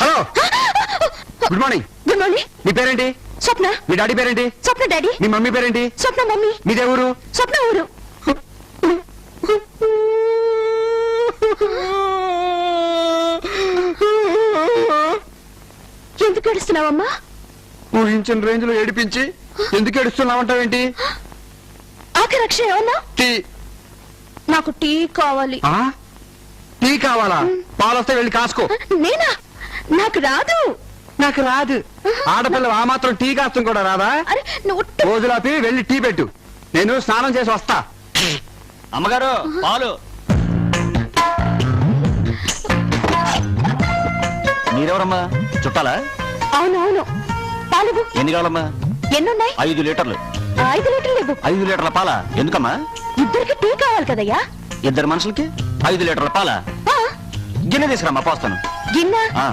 Hello, good morning. Good morning. మీ పేరేంటి? స్వప్న. మీ daddy పేరేంటి? స్వప్న డాడీ. మీ మమ్మీ పేరేంటి? స్వప్న మమ్మీ. మీదే ఊరు? స్వప్న ఊరు. ఎందుకు ఏడుస్తున్నావమ్మా? ఊహించిన రేంజ్ లో ఏడిపించి ఎందుకు ఏడుస్తున్నావంటావేంటి? ఆఖరి అక్షరం ఏమన్నా? టీ. నాకు టీ కావాలి. ఆ? టీ కావాలా? పాలొస్తే వెళ్ళి కాసుకో. నేనా? నాకు రాదు. నాకు రాదు. ఆడపిల్ల ఆ మాత్రం టీ కాస్తం కూడా రాదా? అరే నువ్వు రోజులాపి వెళ్ళి టీ పెట్టు, నేను స్నానం చేసి వస్తా. అమ్మగారు పాలు. మీరెవరమ్మా? చుట్టాలా? అవునవును. పాలు ఎన్ని కావాలమ్మా? ఎన్నున్నాయి? 5 లీటర్లు. 5 లీటర్లు లేవు. 5 లీటర్ల పాల ఎందుకమ్మా? ఇద్దరికి టీ కావాలి కదయ్యా. 2 మనుషులకి 5 లీటర్ల పాల. ఆ, గిన్నె తీసుకురమ్మా, పోస్తాను. గిన్నె ఆ.